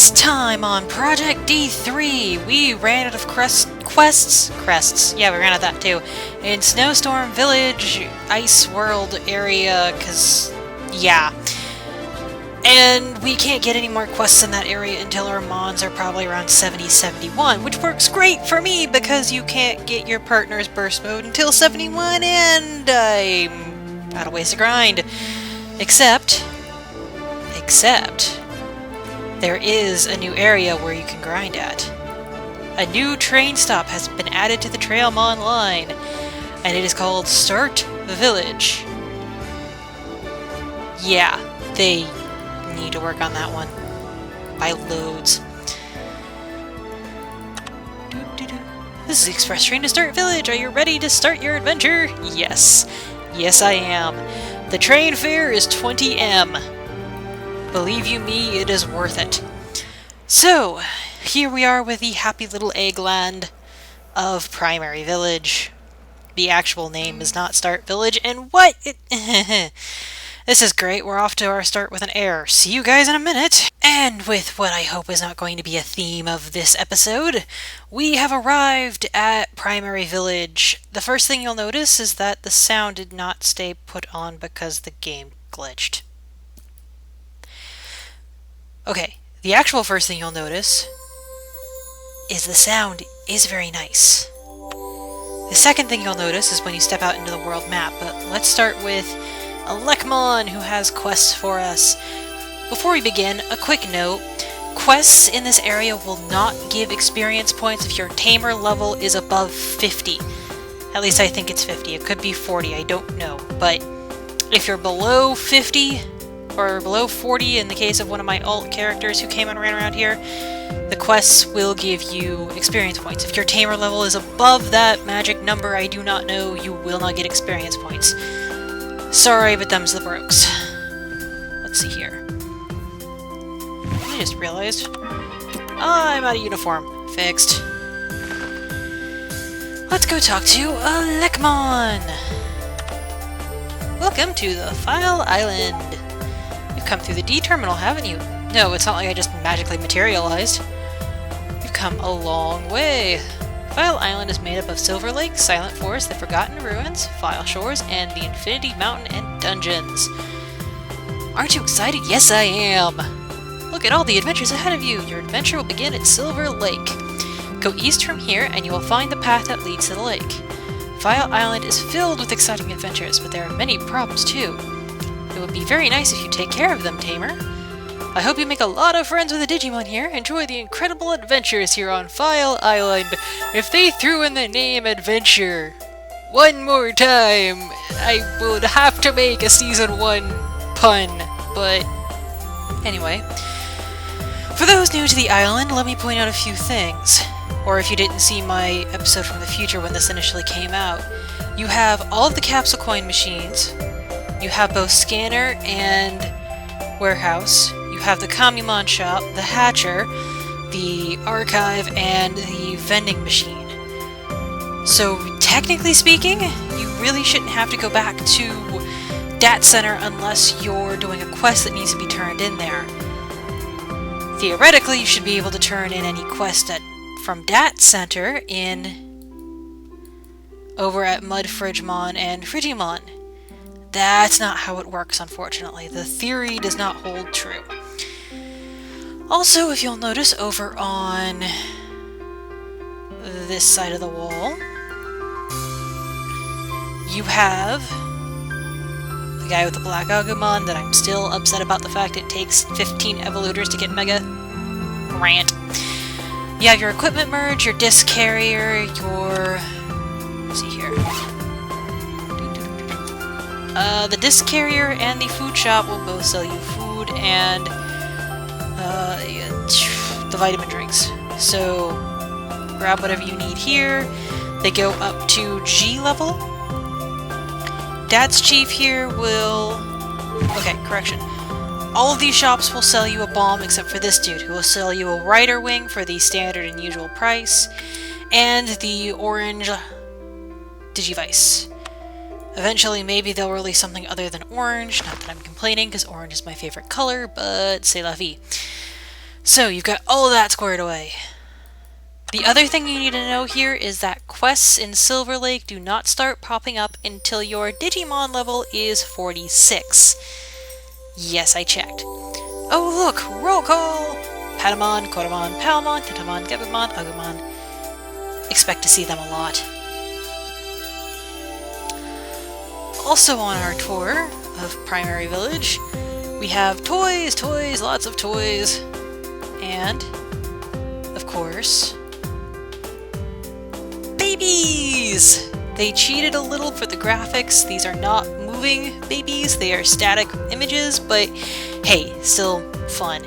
Last time on Project D3, we ran out of crests, yeah, we ran out of that too, in Snowstorm Village, Ice World area, cause, yeah. And we can't get any more quests in that area until our mons are probably around 70-71, which works great for me because you can't get your partner's burst mode until 71, and I'm out of ways to grind. Except, there is a new area where you can grind at. A new train stop has been added to the Trailmon line, and it is called Start Village. Yeah, they need to work on that one. By loads. This is the express train to Start Village. Are you ready to start your adventure? Yes. Yes, I am. The train fare is 20M. Believe you me, it is worth it. So, here we are with the happy little eggland of Primary Village. The actual name is not Start Village, and what? This is great. We're off to our start with an error. See you guys in a minute. And with what I hope is not going to be a theme of this episode, we have arrived at Primary Village. The first thing you'll notice is that the sound did not stay put on because the game glitched. Okay, the actual first thing you'll notice is the sound is very nice. The second thing you'll notice is when you step out into the world map, but let's start with a Lekmon who has quests for us. Before we begin, a quick note. Quests in this area will not give experience points if your tamer level is above 50. At least I think it's 50. It could be 40, I don't know. But if you're below 50, or below 40 in the case of one of my alt characters who came and ran around here, the quests will give you experience points. If your tamer level is above that magic number I do not know, you will not get experience points. Sorry, but them's the brokes. Let's see here. I just realized. I'm out of uniform. Fixed. Let's go talk to a Lekmon! Welcome to the File Island. You've come through the D terminal, haven't you? No, it's not like I just magically materialized. You've come a long way. File Island is made up of Silverlake, Silent Forest, the Forgotten Ruins, File Shores, and the Infinity Mountain and Dungeons. Aren't you excited? Yes, I am! Look at all the adventures ahead of you! Your adventure will begin at Silverlake. Go east from here, and you will find the path that leads to the lake. File Island is filled with exciting adventures, but there are many problems too. It would be very nice if you take care of them, Tamer. I hope you make a lot of friends with the Digimon here. Enjoy the incredible adventures here on File Island. If they threw in the name Adventure one more time, I would have to make a Season 1 pun. But anyway, for those new to the island, let me point out a few things. Or if you didn't see my episode from the future when this initially came out, you have all of the capsule coin machines. You have both scanner and warehouse. You have the Commumon shop, the hatcher, the archive, and the vending machine. So technically speaking, you really shouldn't have to go back to Dat Center unless you're doing a quest that needs to be turned in there. Theoretically, you should be able to turn in any quest from Dat Center over at Mudfridgemon and Frigimon. That's not how it works, unfortunately. The theory does not hold true. Also, if you'll notice over on this side of the wall, you have the guy with the black Agumon that I'm still upset about the fact it takes 15 evolutors to get Mega. Rant. You have your equipment merge, your disc carrier, your... let's see here. The disc carrier and the food shop will both sell you food and the vitamin drinks. So grab whatever you need here. They go up to G level. Dad's Chief here will... okay, correction. All of these shops will sell you a bomb except for this dude, who will sell you a Rider Wing for the standard and usual price, and the orange Digivice. Eventually, maybe they'll release something other than orange. Not that I'm complaining, because orange is my favorite color, but c'est la vie. So, you've got all of that squared away. The other thing you need to know here is that quests in Silverlake do not start popping up until your Digimon level is 46. Yes, I checked. Oh look! Roll call! Padawan, Padawan, Palmon, Titamon, Gabumon, Agumon. Expect to see them a lot. Also on our tour of Primary Village, we have toys, lots of toys, and, of course, babies! They cheated a little for the graphics. These are not moving babies, they are static images, but hey, still fun.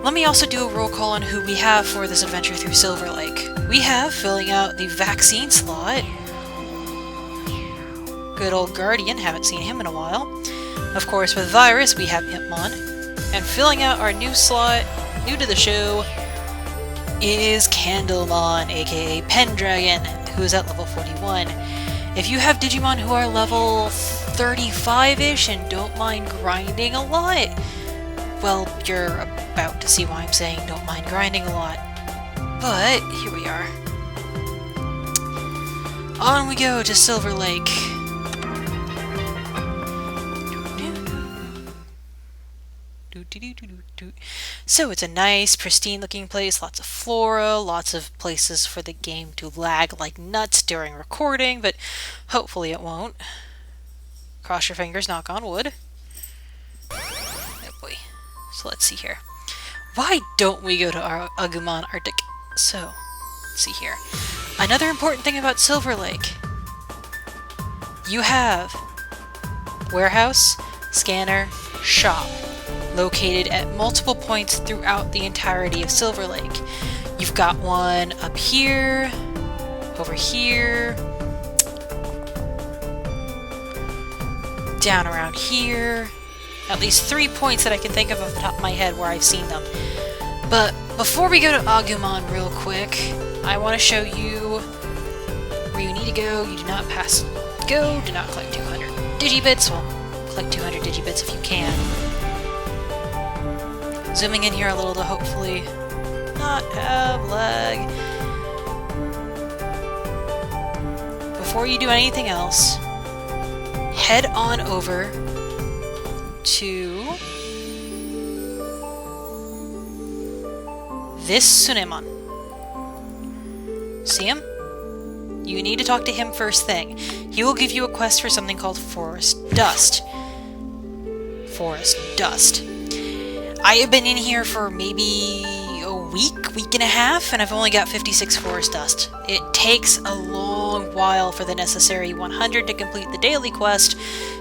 Let me also do a roll call on who we have for this adventure through Silverlake. We have, filling out the vaccine slot, good old Guardian, haven't seen him in a while. Of course, with Virus, we have Impmon. And filling out our new slot, new to the show, is Candlemon, aka Pendragon, who's at level 41. If you have Digimon who are level 35-ish and don't mind grinding a lot, well, you're about to see why I'm saying don't mind grinding a lot. But, here we are. On we go to Silverlake. So it's a nice, pristine looking place, lots of flora, lots of places for the game to lag like nuts during recording, but hopefully it won't. Cross your fingers, knock on wood. Oh boy. So let's see here. Why don't we go to our Agumon Arctic? So, let's see here. Another important thing about Silverlake. You have warehouse, scanner, shop, located at multiple points throughout the entirety of Silverlake. You've got one up here, over here, down around here. At least 3 points that I can think of off the top of my head where I've seen them. But before we go to Agumon real quick, I want to show you where you need to go. You do not pass go, do not collect 200 digibits. Well, collect 200 digibits if you can. Zooming in here a little to hopefully not have lag. Before you do anything else, head on over to this Sunemon. See him? You need to talk to him first thing. He will give you a quest for something called Forest Dust. Forest Dust. I have been in here for maybe a week and a half, and I've only got 56 Forest Dust. It takes a long while for the necessary 100 to complete the daily quest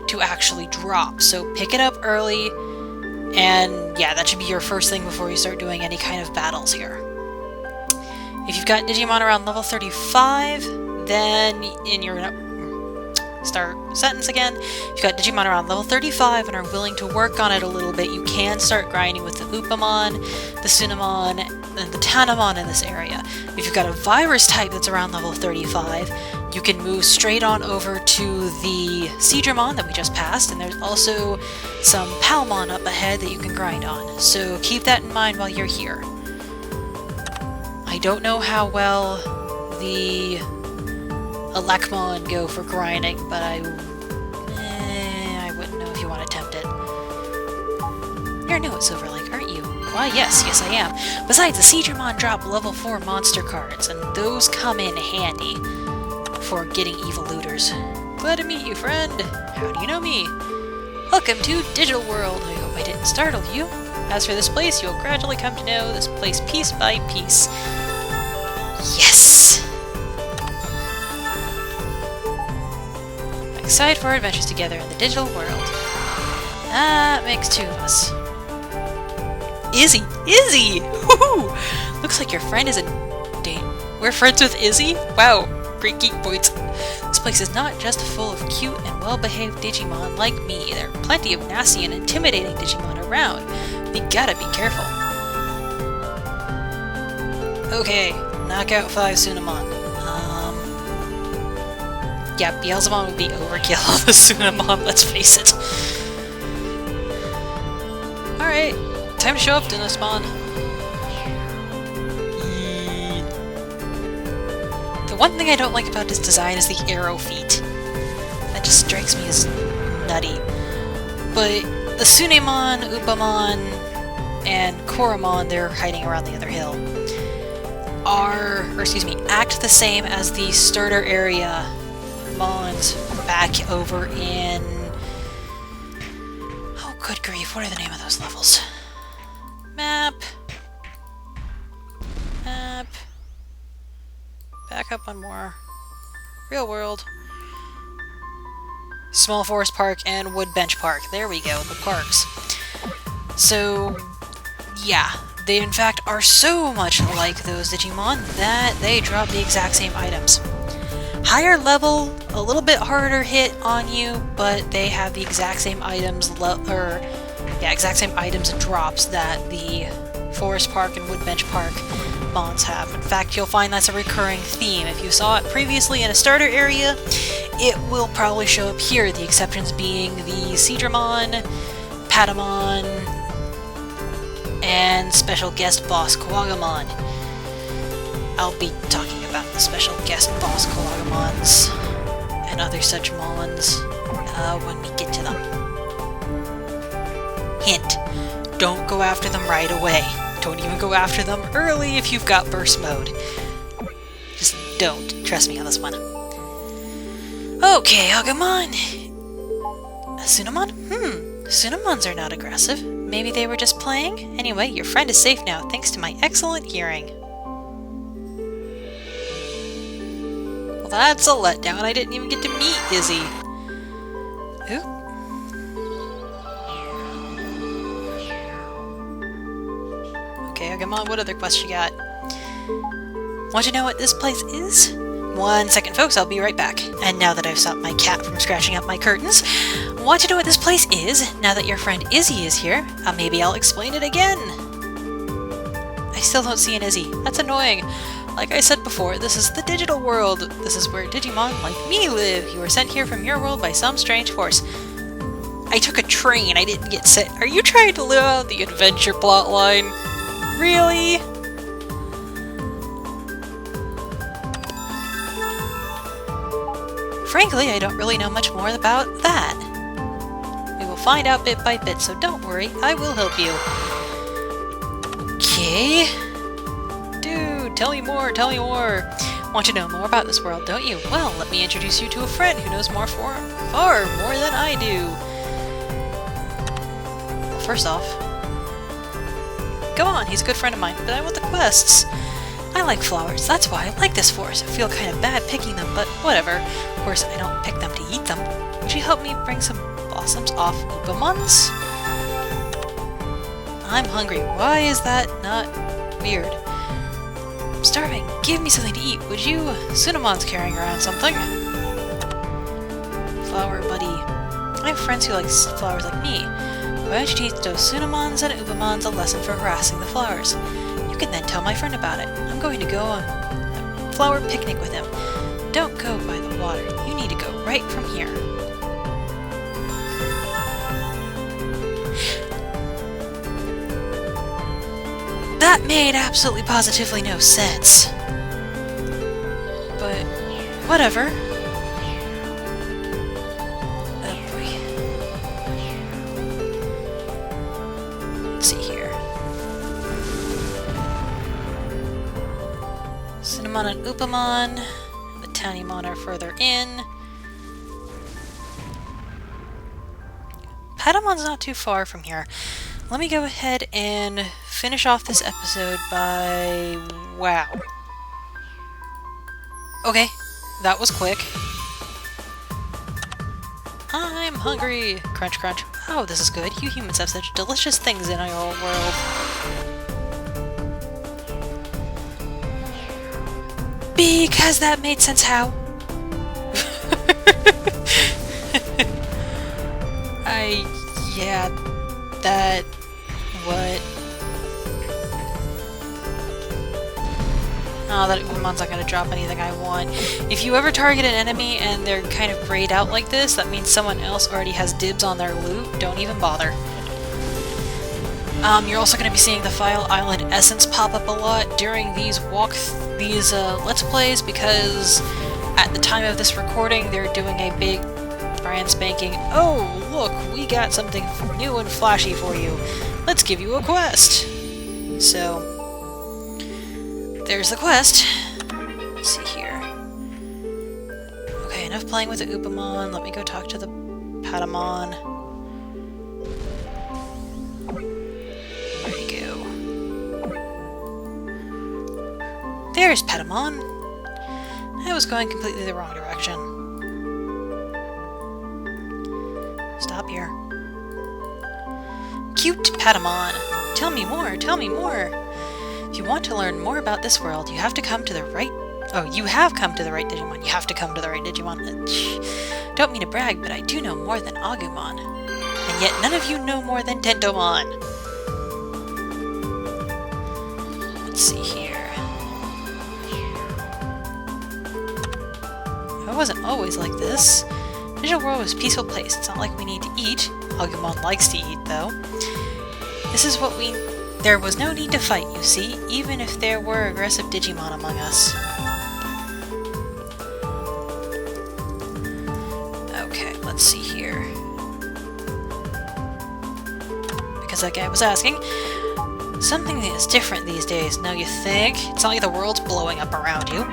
to actually drop, so pick it up early, and yeah, that should be your first thing before you start doing any kind of battles here. If you've got Digimon around level 35, then in your start sentence again. If you've got Digimon around level 35 and are willing to work on it a little bit, you can start grinding with the Upamon, the Sunemon, and the Tanamon in this area. If you've got a virus type that's around level 35, you can move straight on over to the Seadramon that we just passed, and there's also some Palmon up ahead that you can grind on. So keep that in mind while you're here. I don't know how well the Elecmon go for grinding, but I wouldn't know if you want to attempt it. You're new at Silverlake, aren't you? Why, yes, I am. Besides, the Seadramon drop level 4 monster cards, and those come in handy for getting evil looters. Glad to meet you, friend. How do you know me? Welcome to Digital World. I hope I didn't startle you. As for this place, you'll gradually come to know this place piece by piece. Yes! Excited for our adventures together in the digital world. That makes two of us. Izzy! Izzy! Woohoo! Looks like your friend is a date. We're friends with Izzy? Wow, great geek points. This place is not just full of cute and well-behaved Digimon like me. There are plenty of nasty and intimidating Digimon around. We gotta be careful. Okay, knock out 5 Sunemon. Yeah, Beelzebub would be overkill on the Sunemon, let's face it. Alright, time to show up, Dinnospawn. The one thing I don't like about this design is the arrow feet. That just strikes me as nutty. But the Sunemon, Upamon, and Koromon, they're hiding around the other hill, act the same as the starter area Mons back over in... Oh, good grief, what are the name of those levels? Map. Back up one more. Real world. Small Forest Park and Woodbench Park. There we go, the parks. So, yeah, they in fact are so much like those Digimon that they drop the exact same items. Higher level, a little bit harder hit on you, but they have the exact same items, exact same items and drops that the Forest Park and Woodbench Park Mons have. In fact, you'll find that's a recurring theme. If you saw it previously in a starter area, it will probably show up here, the exceptions being the Seadramon, Padawan, and special guest boss Kuwagamon. I'll be talking about the special guest boss Kuwagamons and other such mons when we get to them. Hint, don't go after them right away. Don't even go after them early if you've got burst mode. Just don't. Trust me on this one. Okay, Agumon. Sunemon? Sunemons are not aggressive. Maybe they were just playing? Anyway, your friend is safe now, thanks to my excellent hearing. Well, that's a letdown. I didn't even get to meet Izzy. Ooh. Okay, Agumon, what other quest you got? Want to know what this place is? 1 second, folks, I'll be right back. And now that I've stopped my cat from scratching up my curtains, want to know what this place is? Now that your friend Izzy is here, maybe I'll explain it again. I still don't see an Izzy. That's annoying. Like I said before, this is the digital world. This is where Digimon like me live. You were sent here from your world by some strange force. I took a train. I didn't get sent. Are you trying to live out the adventure plotline? Really? Frankly, I don't really know much more about that. We will find out bit by bit, so don't worry, I will help you. Okay. Dude, tell me more, tell me more. Want to know more about this world, don't you? Well, let me introduce you to a friend who knows far more than I do. Well, first off, come on, he's a good friend of mine, but I want the quests. I like flowers, that's why I like this forest. I feel kind of bad picking them, but whatever. Of course, I don't pick them to eat them. Would you help me bring some blossoms off Upamons? I'm hungry. Why is that not weird? I'm starving. Give me something to eat, would you? Sunemon's carrying around something. Flower buddy. I have friends who like flowers like me. Why don't you teach those Sunemons and Upamons a lesson for harassing the flowers? You can then tell my friend about it. I'm going to go on a flower picnic with him. Don't go by the water. You need to go right from here. That made absolutely positively no sense. But whatever. Oh boy. Let's see here. Sunemon and Upamon. The Tanimon are further in. Padawan's not too far from here. Let me go ahead and finish off this episode by... Wow. Okay, that was quick. I'm hungry! Crunch, crunch. Oh, this is good. You humans have such delicious things in your world. Because that made sense how? Yeah, that... What? Oh, that Upamon's not gonna drop anything I want. If you ever target an enemy and they're kind of grayed out like this, that means someone else already has dibs on their loot. Don't even bother. You're also going to be seeing the File Island Essence pop up a lot during these Let's Plays, because at the time of this recording, they're doing a big brand spanking, oh, look, we got something new and flashy for you. Let's give you a quest. So, there's the quest. Let's see here. Okay, enough playing with the Upamon. Let me go talk to the Padawan. Where'd he go? There's Padawan. I was going completely the wrong direction. Stop here. Cute Padawan. Tell me more, tell me more. If you want to learn more about this world, you have to come to the right... Oh, you have come to the right Digimon. You have to come to the right Digimon. Don't mean to brag, but I do know more than Agumon. And yet none of you know more than Tentomon. Let's see here. It wasn't always like this. Digital world was a peaceful place. It's not like we need to eat. Agumon likes to eat, though. This is what we... There was no need to fight, you see, even if there were aggressive Digimon among us. Okay, let's see here. Because that guy was asking. Something is different these days, now you think? It's not like the world's blowing up around you.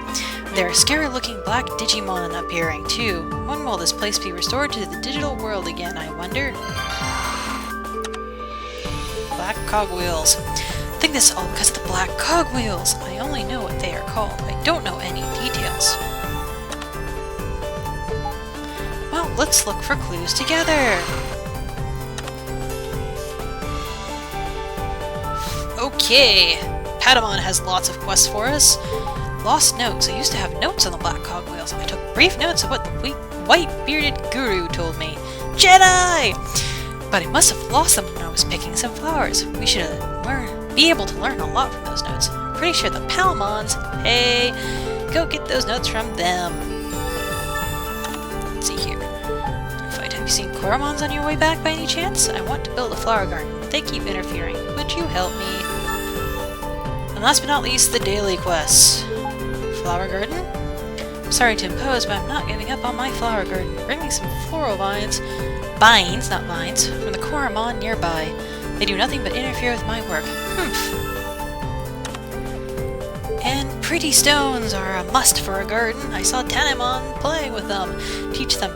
There are scary-looking black Digimon appearing, too. When will this place be restored to the digital world again, I wonder? Black cogwheels. I think this is all because of the black cogwheels. I only know what they are called. I don't know any details. Well, let's look for clues together. Okay. Padawan has lots of quests for us. Lost notes. I used to have notes on the black cogwheels. I took brief notes of what the white-bearded guru told me. Jedi! But I must have lost them when I was picking some flowers. We should be able to learn a lot from those notes. I'm pretty sure the Palmons... Hey, go get those notes from them. Let's see here. Have you seen Koromons on your way back by any chance? I want to build a flower garden, but they keep interfering. Would you help me? And last but not least, the daily quests. Flower garden? I'm sorry to impose, but I'm not giving up on my flower garden. Bring me some floral vines. Vines, not vines, from the Koromon nearby. They do nothing but interfere with my work. Humph. And pretty stones are a must for a garden. I saw Tanemon playing with them. Teach them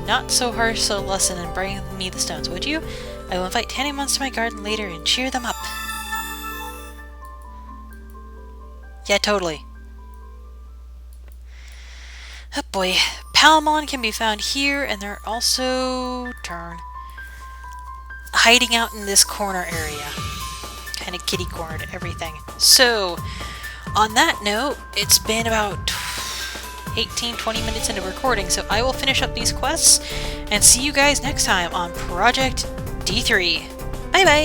not so harsh a lesson and bring me the stones, would you? I will invite Tanemons to my garden later and cheer them up. Yeah, totally. Oh boy. Palmon can be found here, and they're also... hiding out in this corner area. Kind of kitty corner to everything. So, on that note, it's been about 18-20 minutes into recording, so I will finish up these quests, and see you guys next time on Project D3. Bye bye!